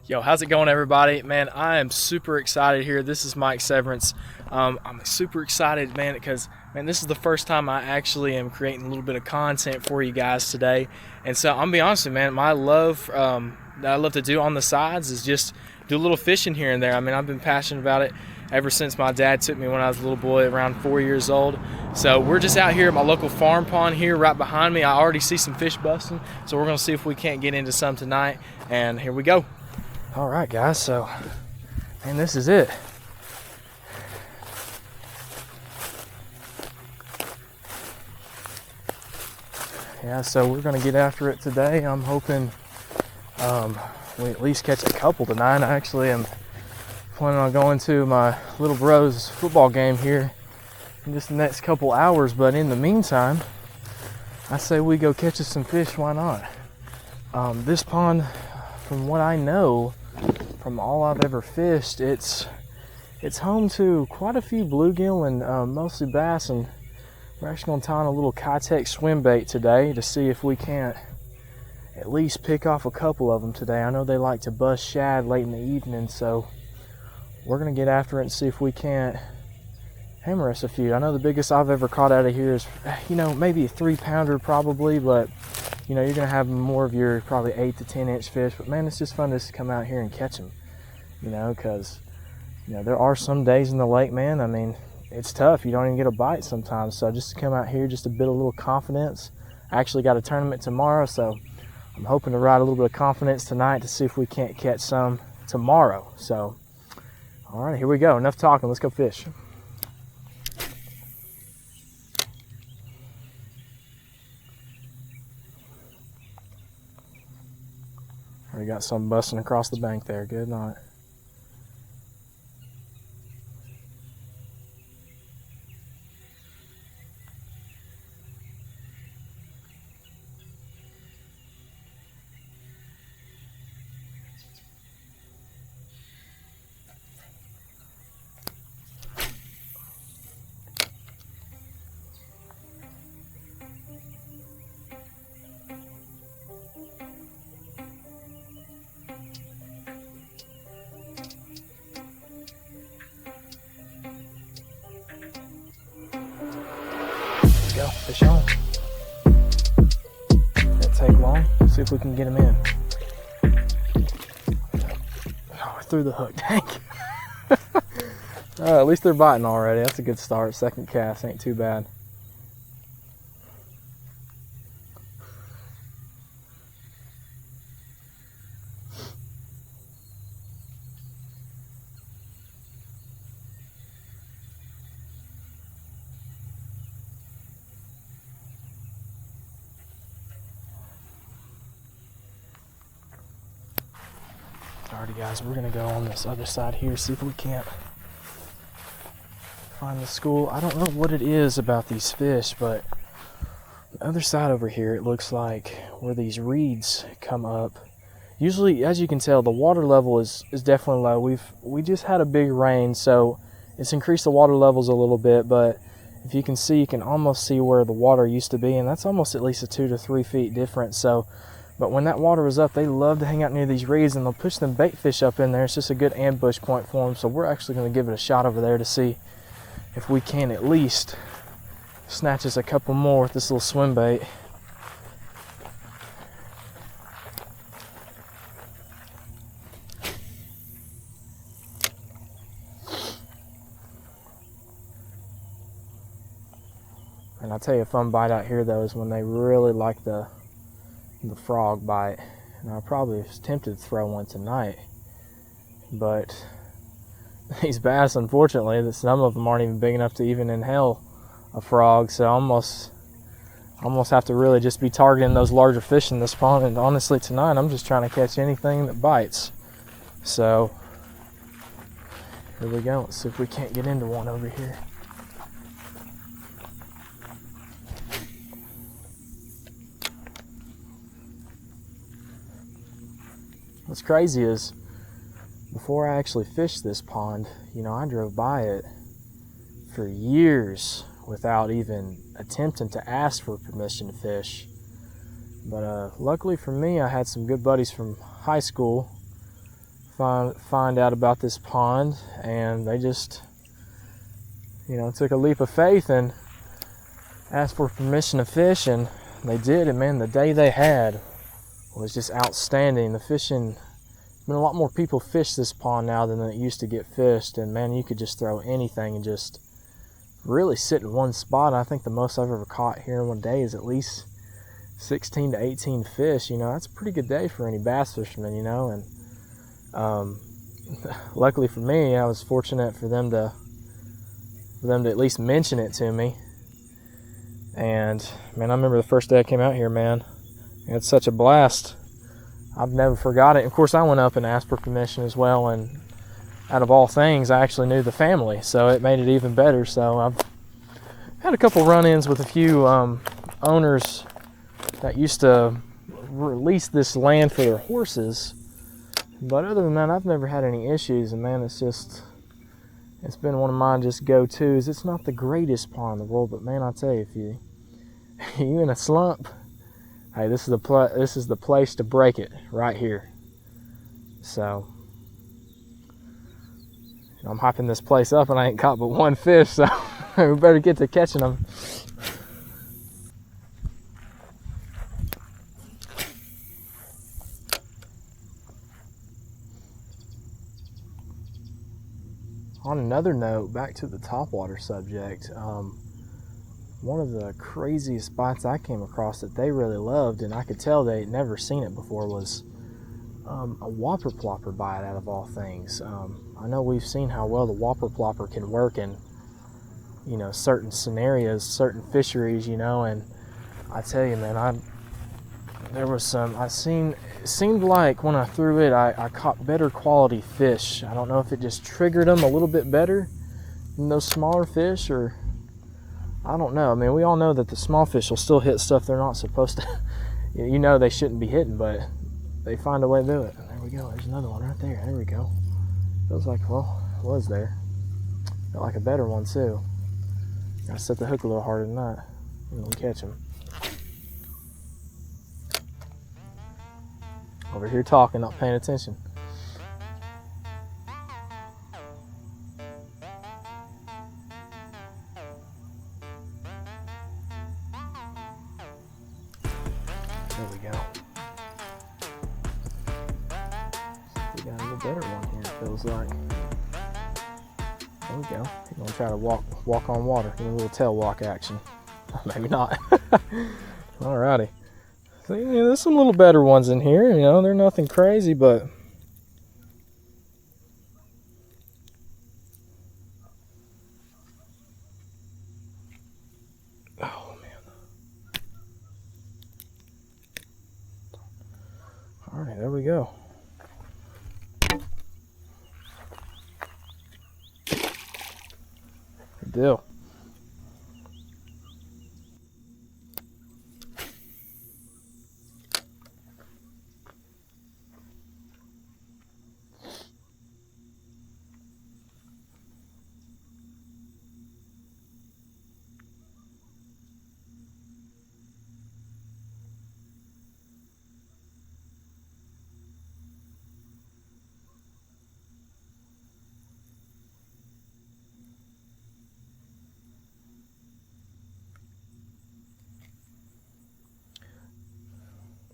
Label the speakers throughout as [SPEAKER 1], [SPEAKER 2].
[SPEAKER 1] Yo, how's it going, everybody? Man, I am super excited here. This is Mike Severance. I'm super excited, man, because this is the first time I actually am creating a little bit of content for you guys today. And so I'm gonna be honest with you, man, my love that I love to do on the sides is just do a little fishing here and there. I mean, I've been passionate about it ever since my dad took me when I was a little boy, around 4 years old. So we're just out here at my local farm pond here right behind me. I already see some fish busting, so we're gonna see if we can't get into some tonight. And here we go. All right, guys, so, and this is it. Yeah, so we're gonna get after it today. I'm hoping we at least catch a couple tonight. I actually am planning on going to my little bro's football game here in just the next couple hours, but in the meantime, I say we go catch us some fish. Why not? This pond, from what I know, from all I've ever fished, it's home to quite a few bluegill and mostly bass, and we're actually going to tie on a little Keitech swim bait today to see if we can't at least pick off a couple of them today. I know they like to bust shad late in the evening, so we're going to get after it and see if we can't hammer us a few. I know the biggest I've ever caught out of here is, maybe a 3-pounder probably, but you're going to have more of your probably 8 to 10 inch fish. But man, it's just fun to come out here and catch them, because there are some days in the lake, man, I mean, it's tough. You don't even get a bite sometimes. So just to come out here, just to build a little confidence. I actually got a tournament tomorrow, so I'm hoping to ride a little bit of confidence tonight to see if we can't catch some tomorrow. So, all right, here we go. Enough talking. Let's go fish. We got some busting across the bank there. Good night. Go, fish on. Didn't take long. Let's see if we can get them in. Oh, I threw the hook, dang. At least they're biting already. That's a good start. Second cast ain't too bad. Alrighty, guys, we're gonna go on this other side here, see if we can't find the school. I don't know what it is about these fish, but the other side over here, it looks like where these reeds come up. Usually, as you can tell, the water level is definitely low. We just had a big rain, so it's increased the water levels a little bit, but if you can see, you can almost see where the water used to be, and that's almost at least a 2 to 3 feet difference. So, but when that water is up, they love to hang out near these reeds, and they'll push them bait fish up in there. It's just a good ambush point for them. So we're actually going to give it a shot over there to see if we can at least snatch us a couple more with this little swim bait. And I'll tell you, a fun bite out here though is when they really like the frog bite. And I probably was tempted to throw one tonight, but these bass, unfortunately, that some of them aren't even big enough to even inhale a frog. So I almost have to really just be targeting those larger fish in this pond. And honestly, tonight I'm just trying to catch anything that bites. So here we go. Let's see if we can't get into one over here. What's crazy is, before I actually fished this pond, I drove by it for years without even attempting to ask for permission to fish. But luckily for me, I had some good buddies from high school find out about this pond, and they just, took a leap of faith and asked for permission to fish, and they did. And man, the day they had was just outstanding. The fishing, a lot more people fish this pond now than it used to get fished, and man, you could just throw anything and just really sit in one spot. I think the most I've ever caught here in one day is at least 16 to 18 fish. That's a pretty good day for any bass fisherman, and luckily for me, I was fortunate for them to at least mention it to me. And man, I remember the first day I came out here, man, I had such a blast. I've never forgot it. Of course, I went up and asked for permission as well, and out of all things, I actually knew the family, so it made it even better. So I've had a couple run-ins with a few owners that used to release this land for their horses, but other than that, I've never had any issues. And man, it's been one of my just go-tos. It's not the greatest pond in the world, but man, I tell you, if you in a slump, hey, this is the place to break it right here. So I'm hyping this place up, and I ain't caught but one fish, so we better get to catching them. On another note, back to the topwater subject, one of the craziest spots I came across that they really loved, and I could tell they'd never seen it before, was a whopper plopper bite, out of all things. I know we've seen how well the whopper plopper can work in, certain scenarios, certain fisheries, and I tell you, man, it seemed like when I threw it, I caught better quality fish. I don't know if it just triggered them a little bit better than those smaller fish, or I don't know. I mean, we all know that the small fish will still hit stuff they're not supposed to. They shouldn't be hitting, but they find a way to do it. And there we go. There's another one right there. There we go. Feels like, well, it was there. Felt like a better one too. Gotta set the hook a little harder than that, and then catch him. Over here talking, not paying attention. There we go. We got a little better one here, it feels like. There we go. He's gonna try to walk on water. Give a little tail walk action. Maybe not. Alrighty. So, there's some little better ones in here. They're nothing crazy, but oh man. Alright, there we go. Good deal.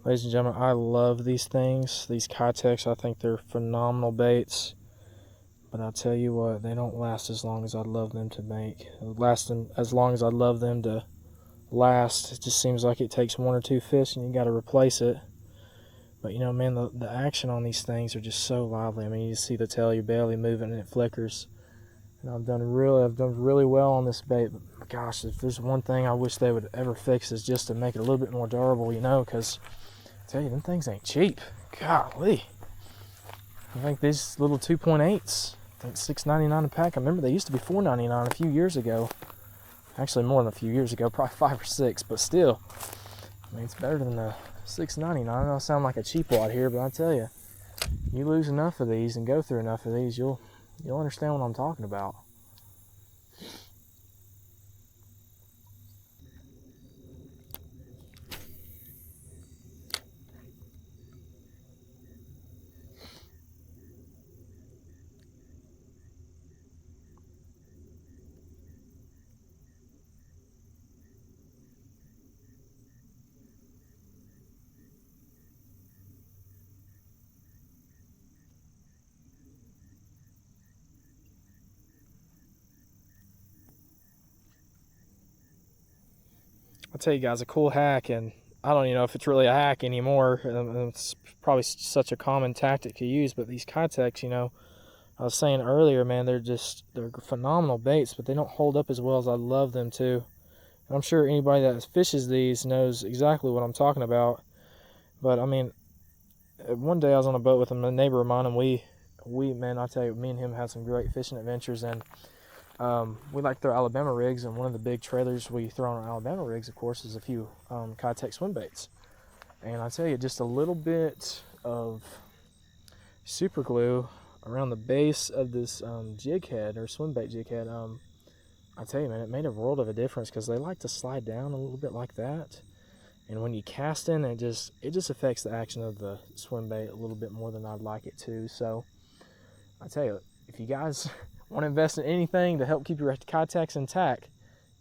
[SPEAKER 1] Ladies and gentlemen, I love these things, these Keitechs. I think they're phenomenal baits. But I'll tell you what, they don't last as long as I'd love them to make. Last as long as I'd love them to last. It just seems like it takes one or two fish and you got to replace it. But man, the action on these things are just so lively. I mean, you see the tail, you're barely moving and it flickers. And I've done really well on this bait. But gosh, if there's one thing I wish they would ever fix, is just to make it a little bit more durable, because I tell you, them things ain't cheap. Golly. I think these little 2.8s, I think $6.99 a pack. I remember they used to be $4.99 a few years ago. Actually, more than a few years ago, probably 5 or 6, but still. I mean, it's better than the $6.99. I know I sound like a cheapwad here, but I tell you, you lose enough of these and go through enough of these, you'll understand what I'm talking about. I'll tell you guys a cool hack, and I don't even know if it's really a hack anymore. It's probably such a common tactic to use, but these Keitechs, you know, I was saying earlier, man, they're phenomenal baits, but they don't hold up as well as I'd love them to. And I'm sure anybody that fishes these knows exactly what I'm talking about. But I mean, one day I was on a boat with a neighbor of mine, and we man, I tell you, me and him had some great fishing adventures, and we like to throw Alabama rigs, and one of the big trailers we throw on our Alabama rigs, of course, is a few Keitech swim baits. And I tell you, just a little bit of super glue around the base of this jig head, or swim bait jig head, I tell you, man, it made a world of a difference, because they like to slide down a little bit like that. And when you cast in, it just affects the action of the swim bait a little bit more than I'd like it to. So I tell you, if you guys want to invest in anything to help keep your Keitechs intact,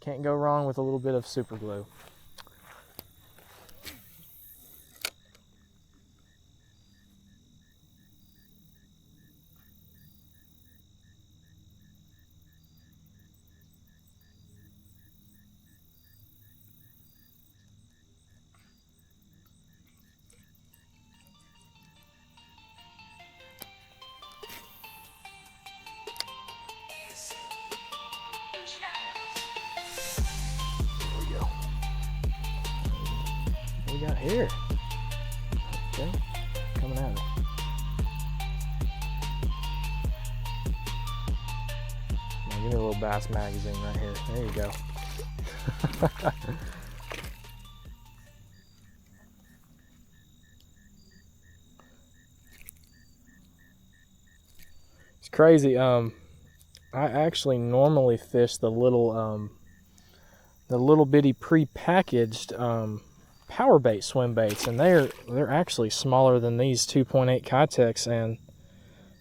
[SPEAKER 1] can't go wrong with a little bit of super glue. We got here. Okay, coming at me. Now give me a little Bass magazine right here. There you go. It's crazy. I actually normally fish the little bitty pre-packaged power bait swim baits, and they're actually smaller than these 2.8 Keitechs, and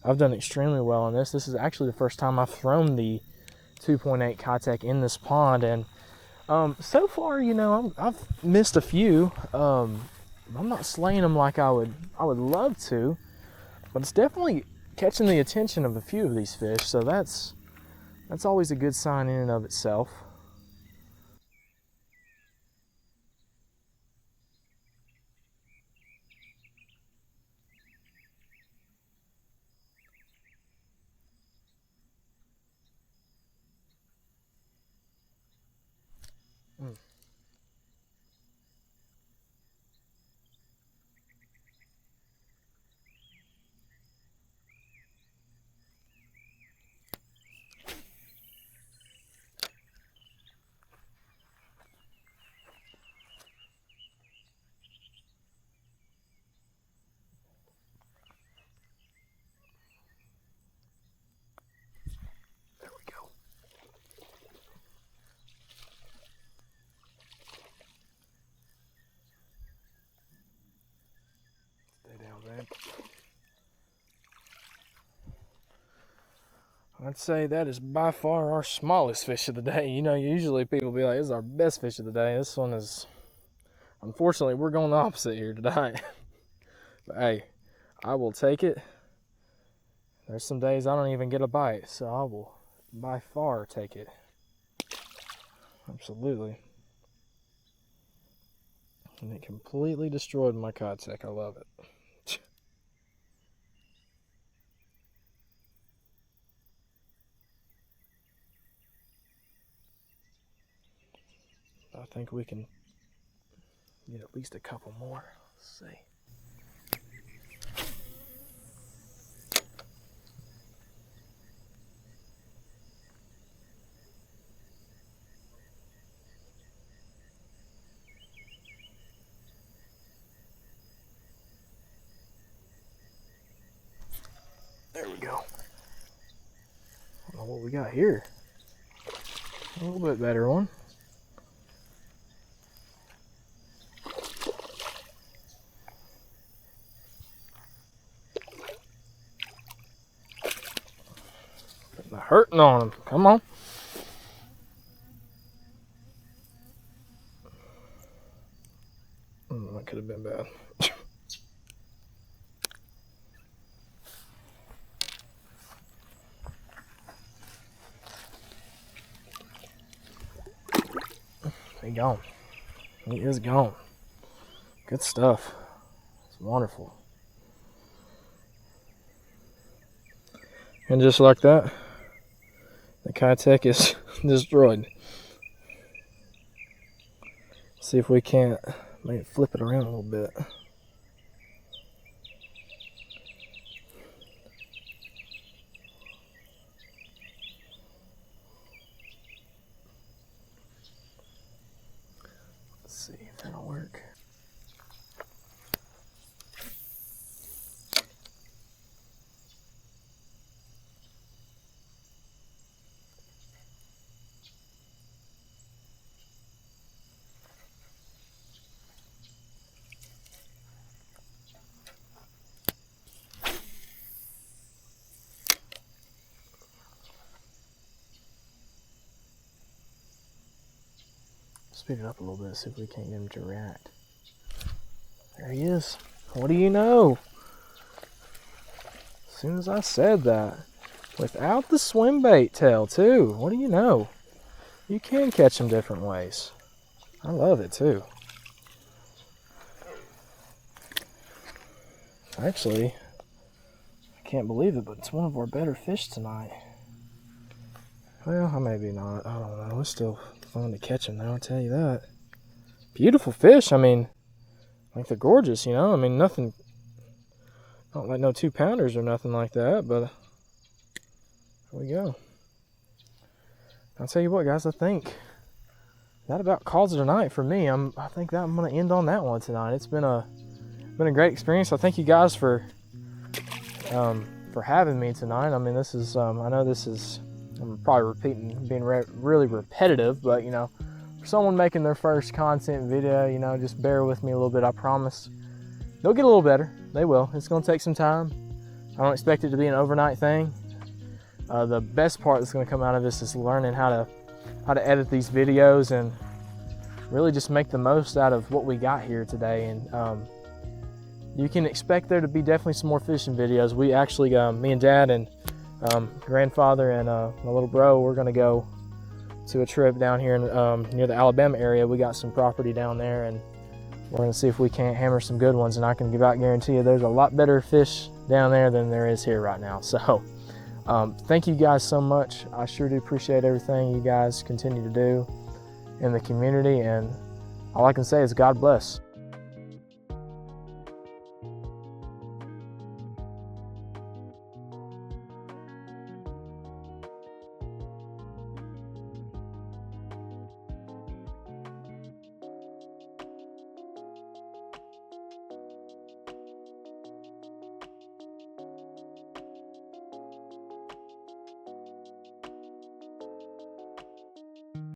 [SPEAKER 1] I've done extremely well on this. This is actually the first time I've thrown the 2.8 Keitech in this pond, and so far, you know, I've missed a few. I'm not slaying them like I would love to, but it's definitely catching the attention of a few of these fish, so that's always a good sign in and of itself. I'd say that is by far our smallest fish of the day. You know, usually people be like, this is our best fish of the day. This one is, unfortunately, we're going the opposite here tonight. But hey, I will take it. There's some days I don't even get a bite, so I will by far take it. Absolutely. And it completely destroyed my Keitech. I love it. I think we can get at least a couple more. Let's see. There we go. I don't know what we got here. A little bit better one. Putting the hurting on him. Come on. That could have been bad. He gone. He is gone. Good stuff. It's wonderful. And just like that, the Kitech is destroyed. See if we can't maybe flip it around a little bit. Let's see if that'll work. Speed it up a little bit, see if we can't get him to react. There he is. What do you know? As soon as I said that. Without the swim bait tail, too. What do you know? You can catch them different ways. I love it, too. Actually, I can't believe it, but it's one of our better fish tonight. Well, maybe not. I don't know. It's still fun to catch them now, I'll tell you that. Beautiful fish. I mean, like they're gorgeous, you know? I mean, nothing, not like no 2-pounders or nothing like that, but here we go. I'll tell you what, guys, I think that about calls it a night for me. I think that I'm going to end on that one tonight. It's been a great experience. I thank you guys for having me tonight. I mean, this is, I know this is, I'm probably repeating, being really repetitive, but, you know, for someone making their first content video, you know, just bear with me a little bit. I promise they'll get a little better. They will. It's going to take some time. I don't expect it to be an overnight thing. The best part that's going to come out of this is learning how to edit these videos and really just make the most out of what we got here today. And you can expect there to be definitely some more fishing videos. We actually, me and Dad and grandfather and my little bro, we're gonna go to a trip down here in, near the Alabama area. We got some property down there, and we're gonna see if we can't hammer some good ones. And I can guarantee you there's a lot better fish down there than there is here right now. So thank you guys so much. I sure do appreciate everything you guys continue to do in the community, and all I can say is God bless.